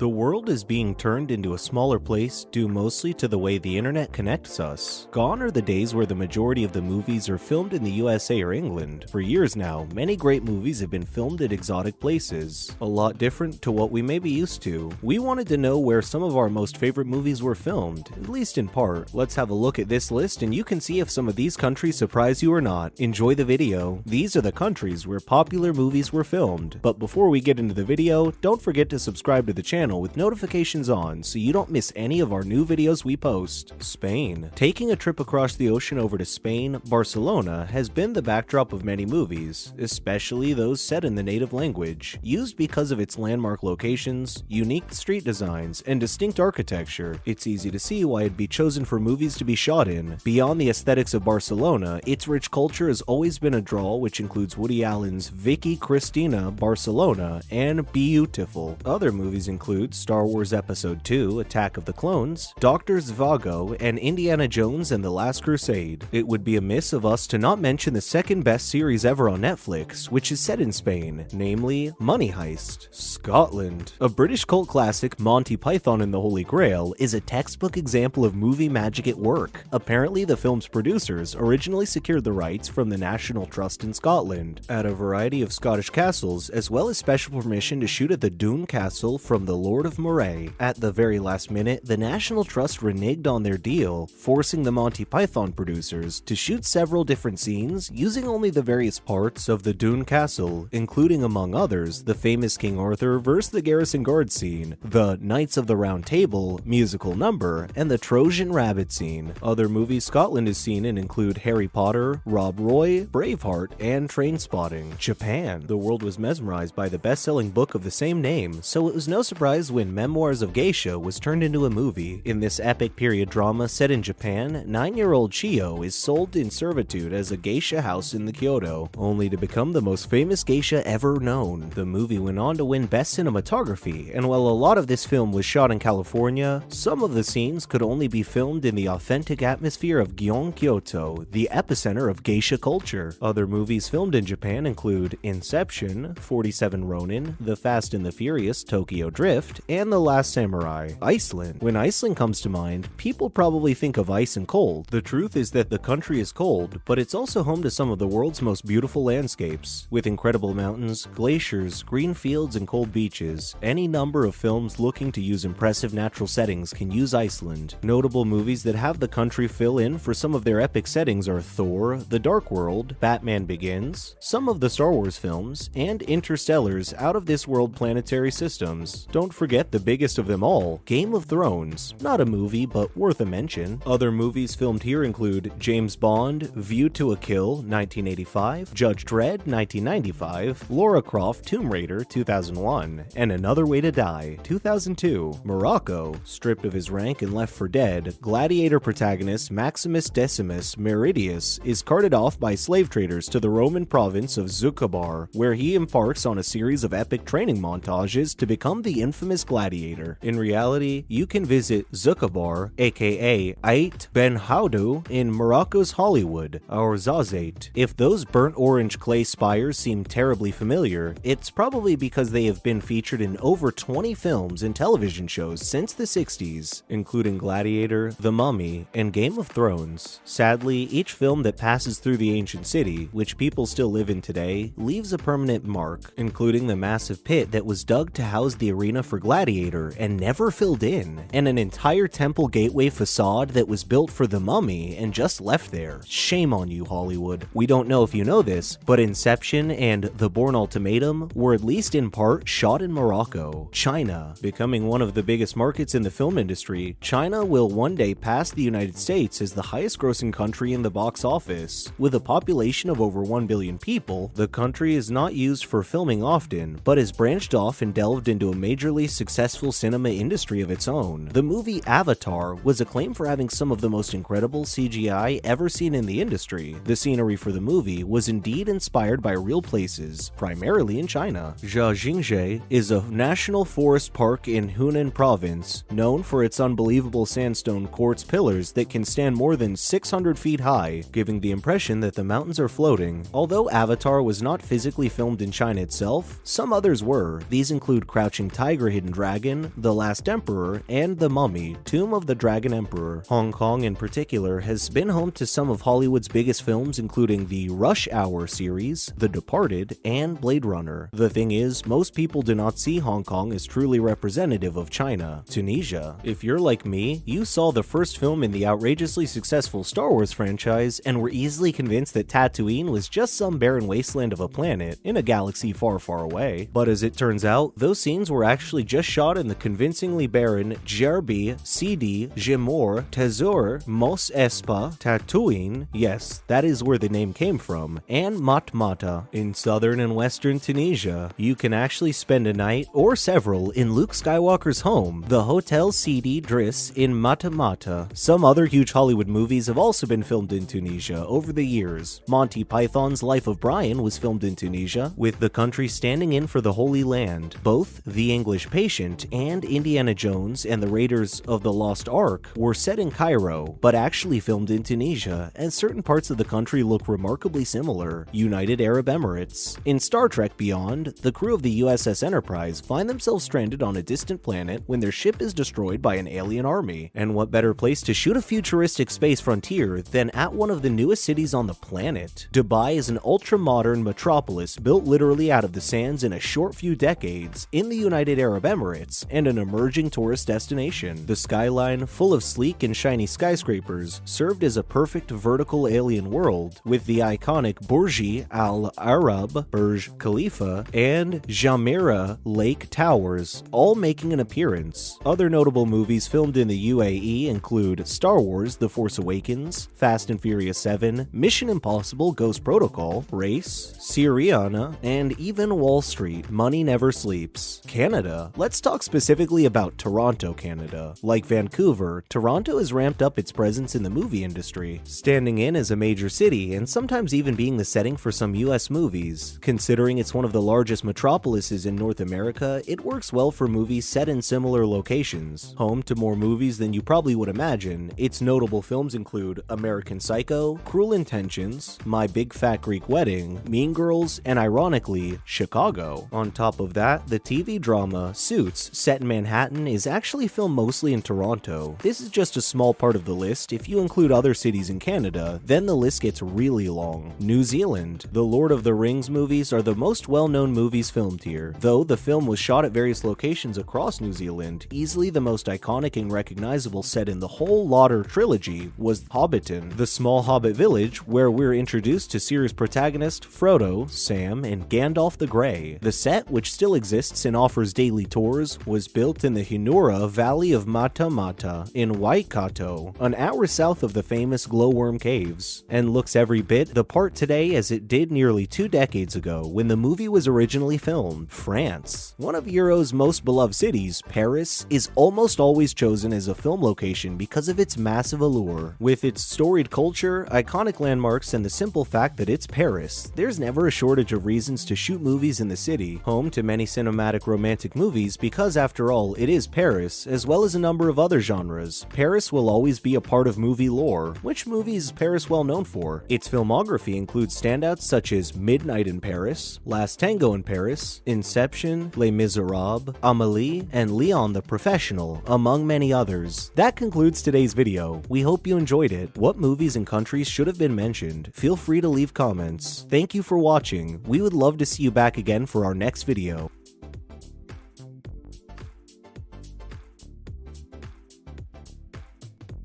The world is being turned into a smaller place due mostly to the way the internet connects us. Gone are the days where the majority of the movies are filmed in the USA or England. For years now, many great movies have been filmed at exotic places. A lot different to what we may be used to. We wanted to know where some of our most favorite movies were filmed, at least in part. Let's have a look at this list and you can see if some of these countries surprise you or not. Enjoy the video. These are the countries where popular movies were filmed. But before we get into the video, don't forget to subscribe to the channel with notifications on so you don't miss any of our new videos we post. Spain. Taking a trip across the ocean over to Spain, Barcelona has been the backdrop of many movies, especially those set in the native language. Used because of its landmark locations, unique street designs, and distinct architecture, it's easy to see why it'd be chosen for movies to be shot in. Beyond the aesthetics of Barcelona, its rich culture has always been a draw, which includes Woody Allen's Vicky Cristina Barcelona and Beautiful. Other movies include Star Wars Episode II, Attack of the Clones, Dr. Zhivago, and Indiana Jones and the Last Crusade. It would be amiss of us to not mention the second best series ever on Netflix, which is set in Spain, namely Money Heist. Scotland. A British cult classic, Monty Python and the Holy Grail, is a textbook example of movie magic at work. Apparently, the film's producers originally secured the rights from the National Trust in Scotland at a variety of Scottish castles, as well as special permission to shoot at the Doune Castle from the Lord of Moray. At the very last minute, the National Trust reneged on their deal, forcing the Monty Python producers to shoot several different scenes using only the various parts of the Doune Castle, including among others the famous King Arthur vs. the Garrison Guard scene, the Knights of the Round Table musical number, and the Trojan Rabbit scene. Other movies Scotland is seen in include Harry Potter, Rob Roy, Braveheart, and Trainspotting. Japan. The world was mesmerized by the best-selling book of the same name, so it was no surprise when Memoirs of Geisha was turned into a movie. In this epic period drama set in Japan, 9-year-old Chio is sold in servitude as a geisha house in the Kyoto, only to become the most famous geisha ever known. The movie went on to win Best Cinematography, and while a lot of this film was shot in California, some of the scenes could only be filmed in the authentic atmosphere of Gion Kyoto, the epicenter of geisha culture. Other movies filmed in Japan include Inception, 47 Ronin, The Fast and the Furious, Tokyo Drift, and The Last Samurai. Iceland. When Iceland comes to mind, people probably think of ice and cold. The truth is that the country is cold, but it's also home to some of the world's most beautiful landscapes. With incredible mountains, glaciers, green fields, and cold beaches, any number of films looking to use impressive natural settings can use Iceland. Notable movies that have the country fill in for some of their epic settings are Thor, The Dark World, Batman Begins, some of the Star Wars films, and Interstellar's out-of-this-world planetary systems. Don't forget the biggest of them all, Game of Thrones. Not a movie, but worth a mention. Other movies filmed here include James Bond, View to a Kill, 1985, Judge Dredd, 1995, Lara Croft, Tomb Raider, 2001, and Another Way to Die, 2002. Morocco. Stripped of his rank and left for dead, Gladiator protagonist Maximus Decimus Meridius is carted off by slave traders to the Roman province of Zucabar, where he embarks on a series of epic training montages to become the infamous gladiator. In reality, you can visit Zucabar, aka Ait Ben Houdu, in Morocco's Hollywood, or Zazate. If those burnt orange clay spires seem terribly familiar, it's probably because they have been featured in over 20 films and television shows since the 60s, including Gladiator, The Mummy, and Game of Thrones. Sadly, each film that passes through the ancient city, which people still live in today, leaves a permanent mark, including the massive pit that was dug to house the arena for Gladiator and never filled in, and an entire temple gateway facade that was built for The Mummy and just left there. Shame on you, Hollywood. We don't know if you know this, but Inception and The Bourne Ultimatum were at least in part shot in Morocco. China. Becoming one of the biggest markets in the film industry, China will one day pass the United States as the highest grossing country in the box office. With a population of over 1 billion people, the country is not used for filming often, but has branched off and delved into a majorly successful cinema industry of its own. The movie Avatar was acclaimed for having some of the most incredible CGI ever seen in the industry. The scenery for the movie was indeed inspired by real places, primarily in China. Zhajingzhe is a national forest park in Hunan province, known for its unbelievable sandstone quartz pillars that can stand more than 600 feet high, giving the impression that the mountains are floating. Although Avatar was not physically filmed in China itself, some others were. These include Crouching Tiger Hidden Dragon, The Last Emperor, and The Mummy, Tomb of the Dragon Emperor. Hong Kong in particular has been home to some of Hollywood's biggest films, including the Rush Hour series, The Departed, and Blade Runner. The thing is, most people do not see Hong Kong as truly representative of China. Tunisia. If you're like me, you saw the first film in the outrageously successful Star Wars franchise and were easily convinced that Tatooine was just some barren wasteland of a planet in a galaxy far, far away. But as it turns out, those scenes were actually just shot in the convincingly barren Djerbi, Sidi, Jemor, Tezur, Mos Espa, Tatooine, yes, that is where the name came from, and Matmata. In southern and western Tunisia, you can actually spend a night, or several, in Luke Skywalker's home, the Hotel Sidi Driss in Matmata. Some other huge Hollywood movies have also been filmed in Tunisia over the years. Monty Python's Life of Brian was filmed in Tunisia, with the country standing in for the Holy Land. Both The English Patient and Indiana Jones and the Raiders of the Lost Ark were set in Cairo, but actually filmed in Tunisia, and certain parts of the country look remarkably similar. United Arab Emirates. In Star Trek Beyond, the crew of the USS Enterprise find themselves stranded on a distant planet when their ship is destroyed by an alien army. And what better place to shoot a futuristic space frontier than at one of the newest cities on the planet? Dubai is an ultra-modern metropolis built literally out of the sands in a short few decades in the United Arab Emirates, and an emerging tourist destination. The skyline, full of sleek and shiny skyscrapers, served as a perfect vertical alien world, with the iconic Burj Al Arab, Burj Khalifa, and Jumeirah Lake Towers, all making an appearance. Other notable movies filmed in the UAE include Star Wars: The Force Awakens, Fast and Furious 7, Mission Impossible: Ghost Protocol, Race, Syriana, and even Wall Street: Money Never Sleeps. Canada. Let's talk specifically about Toronto, Canada. Like Vancouver, Toronto has ramped up its presence in the movie industry, standing in as a major city and sometimes even being the setting for some US movies. Considering it's one of the largest metropolises in North America, it works well for movies set in similar locations. Home to more movies than you probably would imagine, its notable films include American Psycho, Cruel Intentions, My Big Fat Greek Wedding, Mean Girls, and ironically, Chicago. On top of that, the TV drama Suits, set in Manhattan, is actually filmed mostly in Toronto. This is just a small part of the list. If you include other cities in Canada, then the list gets really long. New Zealand. The Lord of the Rings movies are the most well-known movies filmed here. Though the film was shot at various locations across New Zealand, easily the most iconic and recognizable set in the whole Last Trilogy was Hobbiton, the small hobbit village where we're introduced to series protagonist Frodo, Sam, and Gandalf the Grey. The set, which still exists and offers daily tours, was built in the Hinura Valley of Mata Mata in Waikato, an hour south of the famous Glowworm Caves, and looks every bit the part today as it did nearly 2 decades ago when the movie was originally filmed. France. One of Euro's most beloved cities, Paris, is almost always chosen as a film location because of its massive allure. With its storied culture, iconic landmarks, and the simple fact that it's Paris, there's never a shortage of reasons to shoot movies in the city, home to many cinematic romantic movies because after all, it is Paris, as well as a number of other genres. Paris will always be a part of movie lore. Which movie is Paris well known for? Its filmography includes standouts such as Midnight in Paris, Last Tango in Paris, Inception, Les Miserables, Amélie, and Leon the Professional, among many others. That concludes today's video. We hope you enjoyed it. What movies and countries should have been mentioned? Feel free to leave comments. Thank you for watching. We would love to see you back again for our next video.